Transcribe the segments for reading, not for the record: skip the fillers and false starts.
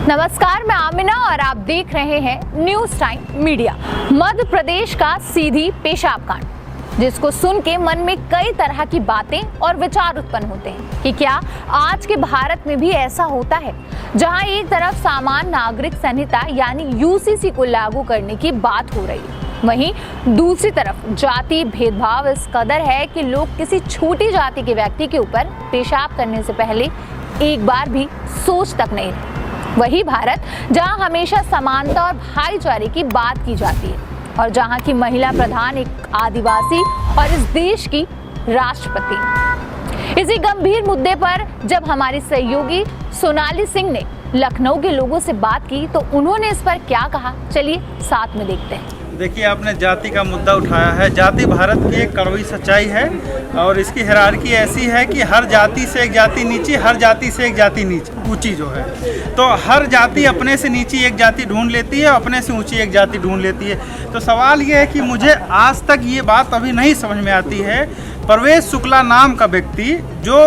नमस्कार, मैं आमिना और आप देख रहे हैं news time media. Madhya Pradesh का सीधी पेशाब कांड, जिसको सुन के मन में कई तरह की बातें और विचार उत्पन्न होते हैं कि क्या आज के भारत में भी ऐसा होता है, जहां एक तरफ सामान्य नागरिक संहिता यानी यूसीसी को लागू करने की बात हो रही है, वहीं दूसरी तरफ जाति भेदभाव इस कदर है कि लोग किसी छोटी जाति के व्यक्ति के ऊपर पेशाब करने से पहले एक बार भी सोच तक नहीं रहे। वही भारत जहां हमेशा समानता और भाईचारे की बात की जाती है और जहां की महिला प्रधान एक आदिवासी और इस देश की राष्ट्रपति। इसी गंभीर मुद्दे पर जब हमारी सहयोगी सोनाली सिंह ने लखनऊ के लोगों से बात की तो उन्होंने इस पर क्या कहा, चलिए साथ में देखते हैं। देखिए, आपने जाति का मुद्दा उठाया है। जाति भारत की एक कड़वी सच्चाई है और इसकी हायरार्की ऐसी है कि हर जाति से एक जाति नीचे, हर जाति से एक जाति नीचे ऊंची जो है, तो हर जाति अपने से नीची एक जाति ढूंढ लेती है, अपने से ऊंची एक जाति ढूंढ लेती है। तो सवाल ये है कि मुझे आज तक ये बात अभी नहीं समझ में आती है। प्रवेश शुक्ला नाम का व्यक्ति जो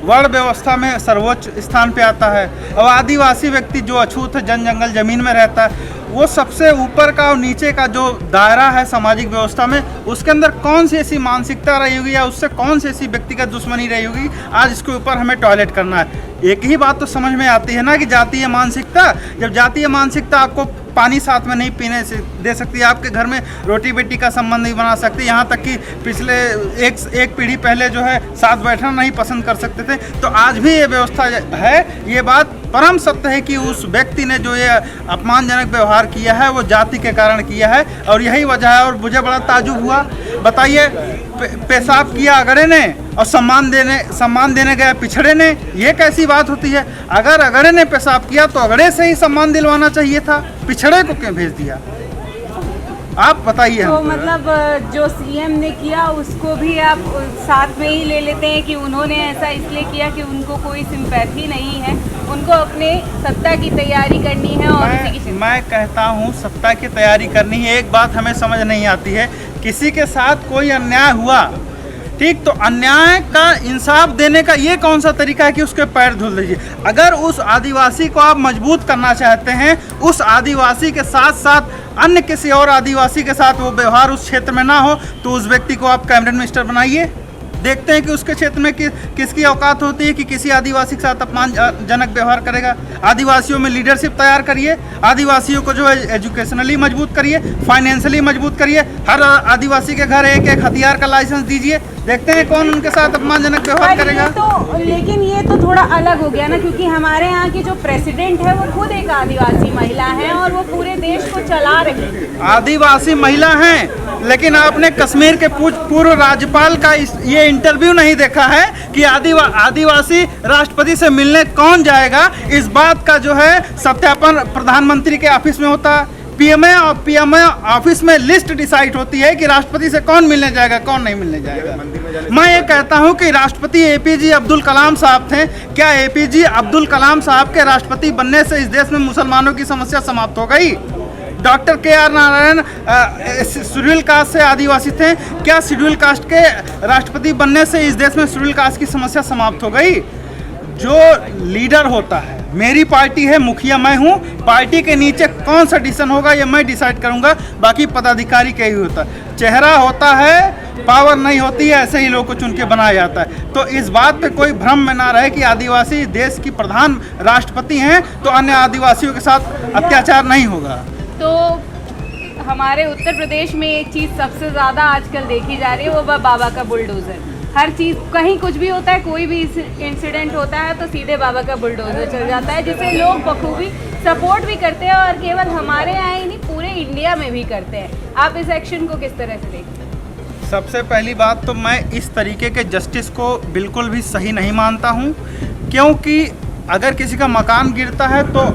वर्ण व्यवस्था में सर्वोच्च स्थान पे आता है और आदिवासी व्यक्ति जो अछूत जन जंगल जमीन में रहता है, वो सबसे ऊपर का और नीचे का जो दायरा है सामाजिक व्यवस्था में, उसके अंदर कौन सी ऐसी मानसिकता रही होगी या उससे कौन सी ऐसी व्यक्तिगत दुश्मनी रही होगी, आज इसके ऊपर हमें टॉयलेट करना है। एक ही बात तो समझ में आती है ना कि जातीय मानसिकता, जब जातीय मानसिकता आपको पानी साथ में नहीं पीने से दे सकती, आपके घर में रोटी बेटी का संबंध नहीं बना सकती, यहाँ तक कि पिछले एक पीढ़ी पहले जो है साथ बैठना नहीं पसंद कर सकते थे, तो आज भी ये व्यवस्था है। ये बात परम सत्य है कि उस व्यक्ति ने जो ये अपमानजनक व्यवहार किया है वो जाति के कारण किया है और यही वजह है। और मुझे बड़ा ताज्जुब हुआ, बताइए, पेशाब किया अगड़े ने और सम्मान देने गया पिछड़े ने, ये कैसी बात होती है? अगर अगड़े ने पेशाब किया तो अगड़े से ही सम्मान दिलवाना चाहिए था, पिछड़े को क्यों भेज दिया? आप बताइए। तो मतलब जो सीएम ने किया उसको भी आप साथ में ही ले लेते हैं कि उन्होंने ऐसा इसलिए किया कि उनको कोई सिंपैथी नहीं है, उनको अपने सत्ता की तैयारी करनी है। और मैं कहता हूँ सत्ता की तैयारी करनी है। एक बात हमें समझ नहीं आती है, किसी के साथ कोई अन्याय हुआ, ठीक, तो अन्याय का इंसाफ देने का ये कौन सा तरीका है कि उसके पैर धुल दीजिए? अगर उस आदिवासी को आप मजबूत करना चाहते हैं, उस आदिवासी के साथ साथ अन्य किसी और आदिवासी के साथ वो व्यवहार उस क्षेत्र में ना हो, तो उस व्यक्ति को आप कैबिनेट मिनिस्टर बनाइए। देखते हैं कि उसके क्षेत्र में किसकी औकात होती है कि किसी आदिवासी के साथ अपमानजनक व्यवहार करेगा। आदिवासियों में लीडरशिप तैयार करिए, आदिवासियों को जो है एजुकेशनली मजबूत करिए, फाइनेंशियली मजबूत करिए, हर आदिवासी के घर एक एक हथियार का लाइसेंस दीजिए। देखते हैं कौन उनके साथ अपमानजनक व्यवहार करेगा। लेकिन ये तो थोड़ा अलग हो गया ना, क्योंकि हमारे यहाँ की जो प्रेसिडेंट है वो खुद एक आदिवासी महिला है और वो पूरे देश को चला रही है। आदिवासी महिला हैं, लेकिन आपने कश्मीर के पूर्व राज्यपाल का ये इंटरव्यू नहीं देखा है कि आदिवासी राष्ट्रपति से मिलने कौन जाएगा। इस बात का जो है सत्यापन प्रधानमंत्री के ऑफिस में होता है। पीएमए ऑफिस में लिस्ट डिसाइड होती है कि राष्ट्रपति से कौन मिलने जाएगा, कौन नहीं मिलने जाएगा। मैं ये कहता हूं कि राष्ट्रपति एपीजे अब्दुल कलाम साहब थे। क्या एपीजे अब्दुल कलाम साहब के राष्ट्रपति बनने से इस देश में मुसलमानों की समस्या समाप्त हो गई? Doctor KR. Narayan schedule caste से आदिवासी थे। क्या शेड्यूल कास्ट के राष्ट्रपति बनने से इस देश में शेड्यूल कास्ट की समस्या समाप्त हो गई? जो लीडर होता है, मेरी पार्टी है, मुखिया मैं हूँ, पार्टी के नीचे कौन सा डिसीजन होगा ये मैं डिसाइड करूँगा, बाकी पदाधिकारी का ही होता है। चेहरा होता है, पावर नहीं होती है, ऐसे ही लोग को चुन के बनाया जाता है। तो इस बात पे कोई भ्रम में ना रहे कि आदिवासी देश की प्रधान राष्ट्रपति हैं तो अन्य आदिवासियों के साथ अत्याचार नहीं होगा। तो हमारे उत्तर प्रदेश में एक चीज़ सबसे ज़्यादा आजकल देखी जा रही है, वो बाबा का बुलडोज़र। हर चीज़, कहीं कुछ भी होता है, कोई भी इंसिडेंट होता है तो सीधे बाबा का बुलडोज़र चल जाता है, जिसे लोग बखूबी सपोर्ट भी करते हैं और केवल हमारे यहाँ ही नहीं पूरे इंडिया में भी करते हैं। आप इस एक्शन को किस तरह से देखते हैं? सबसे पहली बात तो मैं इस तरीके के जस्टिस को बिल्कुल भी सही नहीं मानता हूँ, क्योंकि अगर किसी का मकान गिरता है तो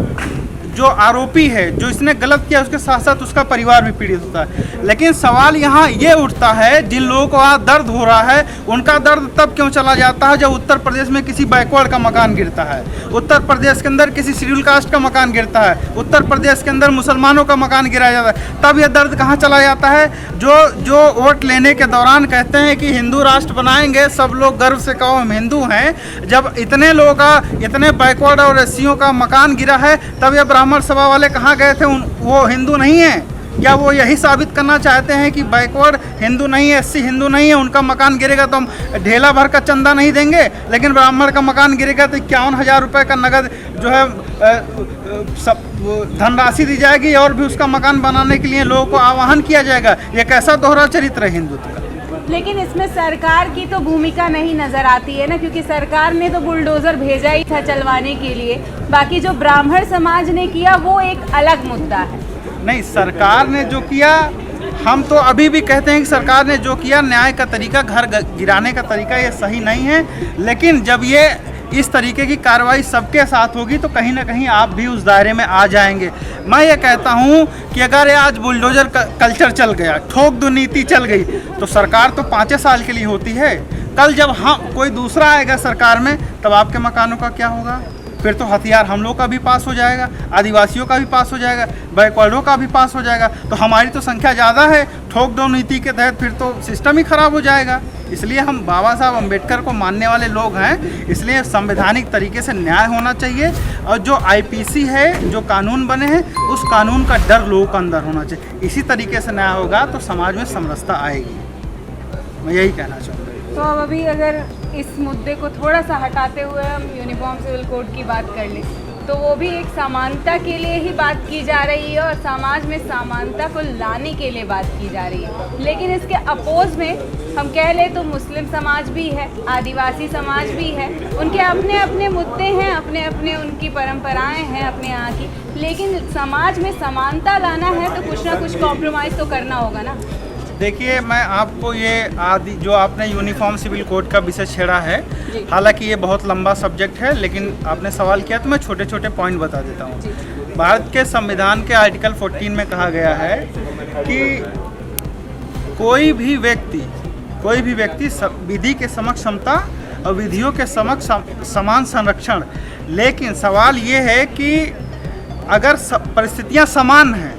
जो आरोपी है, जो इसने गलत किया, उसके साथ साथ उसका परिवार भी पीड़ित होता है। लेकिन सवाल यहाँ ये उठता है, जिन लोगों को वहाँ दर्द हो रहा है, उनका दर्द तब क्यों चला जाता है जब उत्तर प्रदेश में किसी बैकवर्ड का मकान गिरता है, उत्तर प्रदेश के अंदर किसी शेड्यूल कास्ट का मकान गिरता है, उत्तर प्रदेश के अंदर मुसलमानों का मकान गिराया जाता है, तब यह दर्द कहाँ चला जाता है? जो वोट लेने के दौरान कहते हैं कि हिंदू राष्ट्र बनाएंगे, सब लोग गर्व से कहो हम हिंदू हैं, जब इतने लोगों का, इतने बैकवर्ड और एससीओ का मकान गिरा है, तब ये ब्राह्मण सभा वाले कहाँ गए थे? वो हिंदू नहीं है क्या? वो यही साबित करना चाहते हैं कि बैकवर्ड हिंदू नहीं है, एससी हिंदू नहीं है, उनका मकान गिरेगा तो हम ढेला भर का चंदा नहीं देंगे, लेकिन ब्राह्मण का मकान गिरेगा तो 51,000 रुपये का नगद जो है धनराशि दी जाएगी और भी उसका मकान बनाने के लिए लोगों को आह्वान किया जाएगा। ये कैसा दोहरा चरित्र है हिंदुत्व का? लेकिन इसमें सरकार की तो भूमिका नहीं नजर आती है ना, क्योंकि सरकार ने तो बुलडोजर भेजा ही था चलवाने के लिए। बाकी जो ब्राह्मण समाज ने किया वो एक अलग मुद्दा है। नहीं, सरकार ने जो किया, हम तो अभी भी कहते हैं कि सरकार ने जो किया न्याय का तरीका, घर गिराने का तरीका, ये सही नहीं है। लेकिन जब ये इस तरीके की कार्रवाई सबके साथ होगी तो कहीं ना कहीं आप भी उस दायरे में आ जाएंगे। मैं ये कहता हूँ कि अगर आज बुलडोजर कल्चर चल गया, ठोक दो नीति चल गई, तो सरकार तो 5 साल के लिए होती है। कल जब कोई दूसरा आएगा सरकार में, तब आपके मकानों का क्या होगा? फिर तो हथियार हम लोग का भी पास हो जाएगा, आदिवासियों का भी पास हो जाएगा, बैकवर्डों का भी पास हो जाएगा, तो हमारी तो संख्या ज़्यादा है। ठोक दो नीति के तहत फिर तो सिस्टम ही खराब हो जाएगा। इसलिए हम बाबा साहब अम्बेडकर को मानने वाले लोग हैं, इसलिए संवैधानिक तरीके से न्याय होना चाहिए और जो आईपीसी है, जो कानून बने हैं, उस कानून का डर लोगों के अंदर होना चाहिए। इसी तरीके से न्याय होगा तो समाज में समरसता आएगी। मैं यही कहना चाहूँगा। तो अब अभी अगर इस मुद्दे को थोड़ा सा हटाते हुए हम यूनिफॉर्म सिविल कोड की बात कर लें, तो वो भी एक समानता के लिए ही बात की जा रही है और समाज में समानता को लाने के लिए बात की जा रही है। लेकिन इसके अपोज में हम कह लें तो मुस्लिम समाज भी है, आदिवासी समाज भी है, उनके अपने अपने मुद्दे हैं, अपने अपने उनकी परंपराएं हैं अपने यहाँ की। लेकिन समाज में समानता लाना है तो कुछ ना कुछ कॉम्प्रोमाइज़ तो करना होगा ना। देखिए, मैं आपको ये जो आपने यूनिफॉर्म सिविल कोड का विषय छेड़ा है, हालांकि ये बहुत लंबा सब्जेक्ट है, लेकिन आपने सवाल किया तो मैं छोटे छोटे पॉइंट बता देता हूँ। भारत के संविधान के आर्टिकल 14 में कहा गया है कि कोई भी व्यक्ति विधि के समक्ष समता और विधियों के समक्ष समान संरक्षण। लेकिन सवाल ये है कि अगर परिस्थितियाँ समान हैं,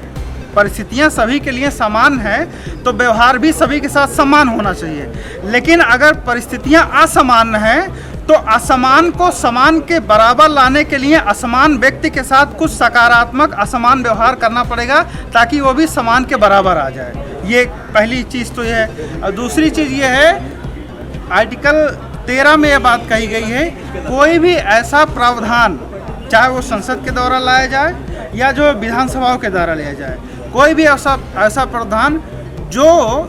परिस्थितियाँ सभी के लिए समान हैं, तो व्यवहार भी सभी के साथ समान होना चाहिए। लेकिन अगर परिस्थितियाँ असमान हैं तो असमान को समान के बराबर लाने के लिए असमान व्यक्ति के साथ कुछ सकारात्मक असमान व्यवहार करना पड़ेगा, ताकि वो भी समान के बराबर आ जाए। ये पहली चीज़ तो ये है। और दूसरी चीज़ ये है, आर्टिकल 13 में ये बात कही गई है, कोई भी ऐसा प्रावधान, चाहे वो संसद के द्वारा लाया जाए या जो विधानसभाओं के द्वारा लिया जाए, कोई भी ऐसा प्रावधान जो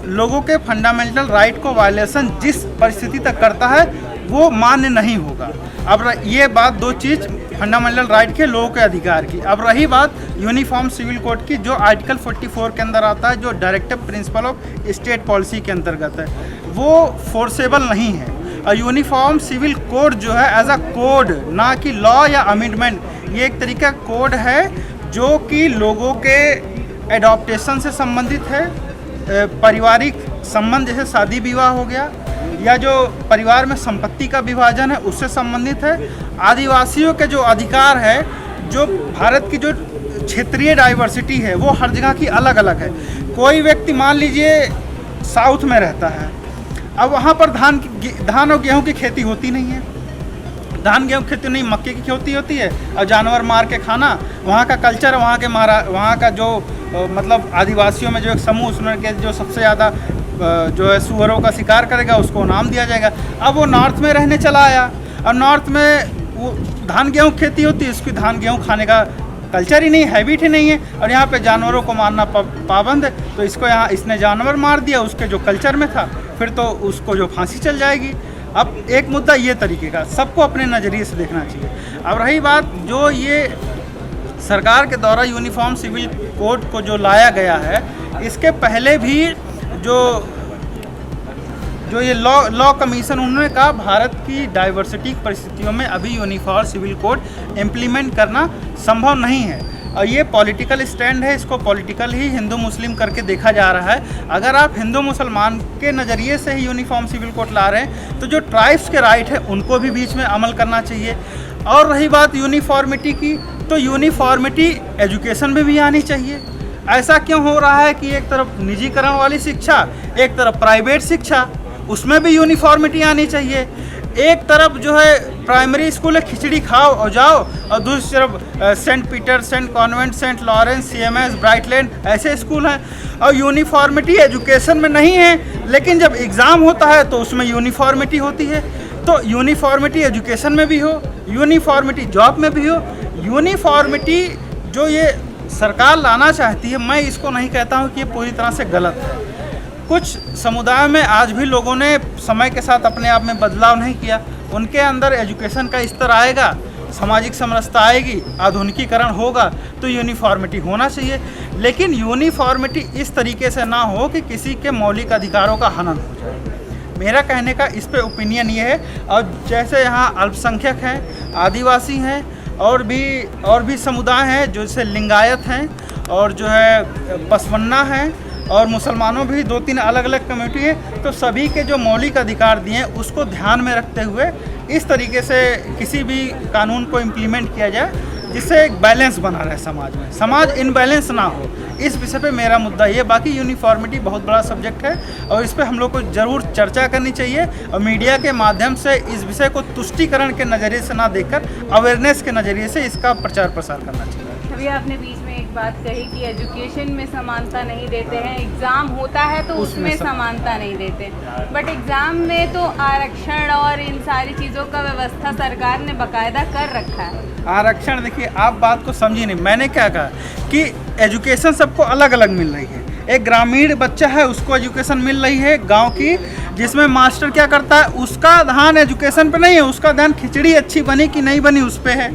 लोगों के फंडामेंटल राइट को वायलेशन जिस परिस्थिति तक करता है, वो मान्य नहीं होगा। अब ये बात दो चीज़, फंडामेंटल राइट के, लोगों के अधिकार की। अब रही बात यूनिफॉर्म सिविल कोड की, जो आर्टिकल 44 के अंदर आता है, जो directive principle of state policy के अंतर्गत है, वो फोर्सेबल नहीं है। और यूनिफॉर्म सिविल कोड जो है एज अ कोड, ना कि लॉ या अमेंडमेंट, ये एक तरीका कोड है जो कि लोगों के एडॉप्टेशन से संबंधित है, पारिवारिक संबंध जैसे शादी विवाह हो गया, या जो परिवार में संपत्ति का विभाजन है उससे संबंधित है। आदिवासियों के जो अधिकार है, जो भारत की जो क्षेत्रीय डाइवर्सिटी है, वो हर जगह की अलग अलग है। कोई व्यक्ति मान लीजिए साउथ में रहता है, अब वहाँ पर धान और गेहूँ की खेती होती नहीं है, धान गेहूँ की खेती नहीं, मक्के की खेती होती है, और जानवर मार के खाना वहाँ का कल्चर, वहाँ का जो मतलब आदिवासियों में जो एक समूह, उसमें के जो सबसे ज़्यादा जो है सुअरों का शिकार करेगा उसको नाम दिया जाएगा। अब वो नॉर्थ में रहने चला आया, और नॉर्थ में वो धान गेहूँ खेती होती है, उसकी धान गेहूँ खाने का कल्चर ही नहीं, हैबिट ही नहीं है, और यहाँ पे जानवरों को मारना पाबंद है, तो इसने जानवर मार दिया उसके जो कल्चर में था, फिर तो उसको जो फांसी चल जाएगी। अब एक मुद्दा ये तरीके का, सबको अपने नज़रिए से देखना चाहिए। अब रही बात जो ये सरकार के द्वारा यूनिफॉर्म सिविल कोड को जो लाया गया है, इसके पहले भी जो ये लॉ कमीशन, उन्होंने कहा भारत की डाइवर्सिटी परिस्थितियों में अभी यूनिफॉर्म सिविल कोड इम्प्लीमेंट करना संभव नहीं है। और ये पॉलिटिकल स्टैंड है, इसको पॉलिटिकल ही हिंदू मुस्लिम करके देखा जा रहा है। अगर आप हिंदू मुसलमान के नज़रिए से ही यूनिफॉर्म सिविल कोड ला रहे हैं तो जो ट्राइब्स के राइट है उनको भी बीच में अमल करना चाहिए। और रही बात यूनिफॉर्मिटी की, तो यूनिफॉर्मिटी एजुकेशन में भी आनी चाहिए। ऐसा क्यों हो रहा है कि एक तरफ निजीकरण वाली शिक्षा, एक तरफ प्राइवेट शिक्षा, उसमें भी यूनिफॉर्मिटी आनी चाहिए। एक तरफ जो है प्राइमरी स्कूल है, खिचड़ी खाओ और जाओ, और दूसरी तरफ Saint Peter, Saint Convent, Saint Lawrence, CMS, Brightland ऐसे स्कूल हैं। और यूनिफॉर्मिटी एजुकेशन में नहीं है, लेकिन जब एग्ज़ाम होता है तो उसमें यूनिफॉर्मिटी होती है। तो यूनिफॉर्मिटी एजुकेशन में भी हो, यूनिफॉर्मिटी जॉब में भी हो। यूनिफॉर्मिटी जो ये सरकार लाना चाहती है, मैं इसको नहीं कहता हूँ कि ये पूरी तरह से गलत है। कुछ समुदाय में आज भी लोगों ने समय के साथ अपने आप में बदलाव नहीं किया। उनके अंदर एजुकेशन का स्तर आएगा, सामाजिक समरसता आएगी, आधुनिकीकरण होगा, तो यूनिफॉर्मिटी होना चाहिए। लेकिन यूनिफॉर्मिटी इस तरीके से ना हो कि किसी के मौलिक अधिकारों का हनन हो जाए। मेरा कहने का इस पे ओपिनियन ये है। और जैसे यहाँ अल्पसंख्यक हैं, आदिवासी हैं, और भी समुदाय हैं, जैसे लिंगायत हैं, और जो है पसवन्ना हैं, और मुसलमानों भी 2-3 अलग अलग कम्युनिटी है। तो सभी के जो मौलिक अधिकार दिए हैं उसको ध्यान में रखते हुए इस तरीके से किसी भी कानून को इम्प्लीमेंट किया जाए जिससे एक बैलेंस बना रहे समाज में, समाज इनबैलेंस ना हो। इस विषय पे मेरा मुद्दा ये। बाकी यूनिफॉर्मिटी बहुत बड़ा सब्जेक्ट है और इस पे हम लोग को ज़रूर चर्चा करनी चाहिए, और मीडिया के माध्यम से इस विषय को तुष्टीकरण के नज़रिए से ना देखकर अवेयरनेस के नज़रिए से इसका प्रचार प्रसार करना चाहिए। अभी आपने बीच में एक बात कही कि एजुकेशन में समानता नहीं देते हैं, एग्ज़ाम होता है तो उसमें समानता नहीं देते। बट एग्ज़ाम में तो आरक्षण और इन सारी चीज़ों का व्यवस्था सरकार ने बाकायदा कर रखा है। आरक्षण, देखिए आप बात को समझी नहीं। मैंने क्या कहा कि एजुकेशन सबको अलग अलग मिल रही है। एक ग्रामीण बच्चा है उसको एजुकेशन मिल रही है गांव की, जिसमें मास्टर क्या करता है, उसका ध्यान एजुकेशन पे नहीं है, उसका ध्यान खिचड़ी अच्छी बनी कि नहीं बनी उस पे है,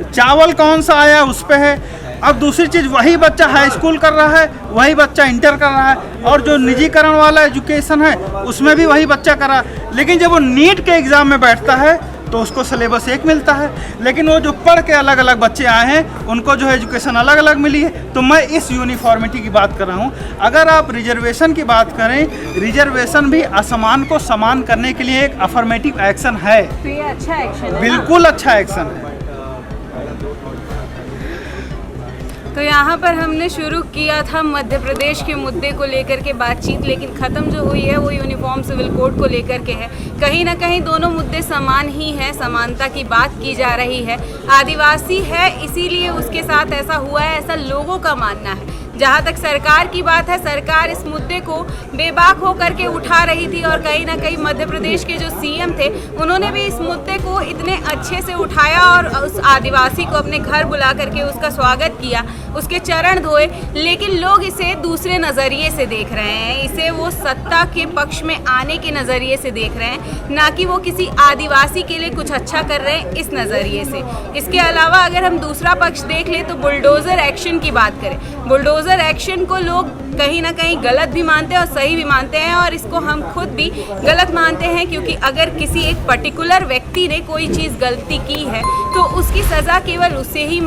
चावल कौन सा आया उस पे है। अब दूसरी चीज़, वही बच्चा हाई स्कूल कर रहा है, वही बच्चा इंटर कर रहा है, और जो निजीकरण वाला एजुकेशन है उसमें भी वही बच्चा कर रहा है। लेकिन जब वो नीट के एग्ज़ाम में बैठता है तो उसको सिलेबस एक मिलता है, लेकिन वो जो पढ़ के अलग अलग बच्चे आए हैं उनको जो एजुकेशन अलग अलग मिली है। तो मैं इस यूनिफॉर्मिटी की बात कर रहा हूँ। अगर आप रिजर्वेशन की बात करें, रिजर्वेशन भी असमान को समान करने के लिए एक अफर्मेटिव एक्शन है। तो ये अच्छा एक्शन है, बिल्कुल अच्छा एक्शन है। तो यहाँ पर हमने शुरू किया था मध्य प्रदेश के मुद्दे को लेकर के बातचीत, लेकिन ख़त्म जो हुई है वो यूनिफॉर्म सिविल कोड को लेकर के है। कहीं ना कहीं दोनों मुद्दे समान ही हैं, समानता की बात की जा रही है। आदिवासी है इसीलिए उसके साथ ऐसा हुआ है, ऐसा लोगों का मानना है। जहाँ तक सरकार की बात है, सरकार इस मुद्दे को बेबाक होकर के उठा रही थी, और कहीं ना कहीं मध्य प्रदेश के जो CM थे उन्होंने भी इस मुद्दे को इतने अच्छे से उठाया और उस आदिवासी को अपने घर बुला करके उसका स्वागत किया, उसके चरण धोए। लेकिन लोग इसे दूसरे नज़रिए से देख रहे हैं, इसे वो सत्ता के पक्ष में आने के नज़रिए से देख रहे हैं, ना कि वो किसी आदिवासी के लिए कुछ अच्छा कर रहे हैं इस नज़रिए से। इसके अलावा अगर हम दूसरा पक्ष देख लें तो बुलडोज़र एक्शन की बात करें, बुलडोज़र एक्शन को लोग कहीं ना कहीं गलत भी मानते हैं और सही भी मानते हैं, और इसको हम खुद भी गलत मानते हैं, क्योंकि अगर किसी एक पर्टिकुलर व्यक्ति ने कोई चीज़ गलती की है तो उसकी सज़ा केवल उसे ही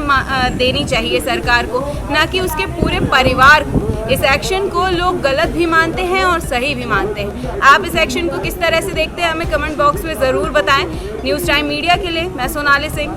देनी चाहिए सरकार को, ना कि उसके पूरे परिवार को। इस एक्शन को लोग गलत भी मानते हैं और सही भी मानते हैं। आप इस एक्शन को किस तरह से देखते हैं हमें कमेंट बॉक्स में ज़रूर बताएं। न्यूज़ टाइम मीडिया के लिए मैं सोनाली सिंह।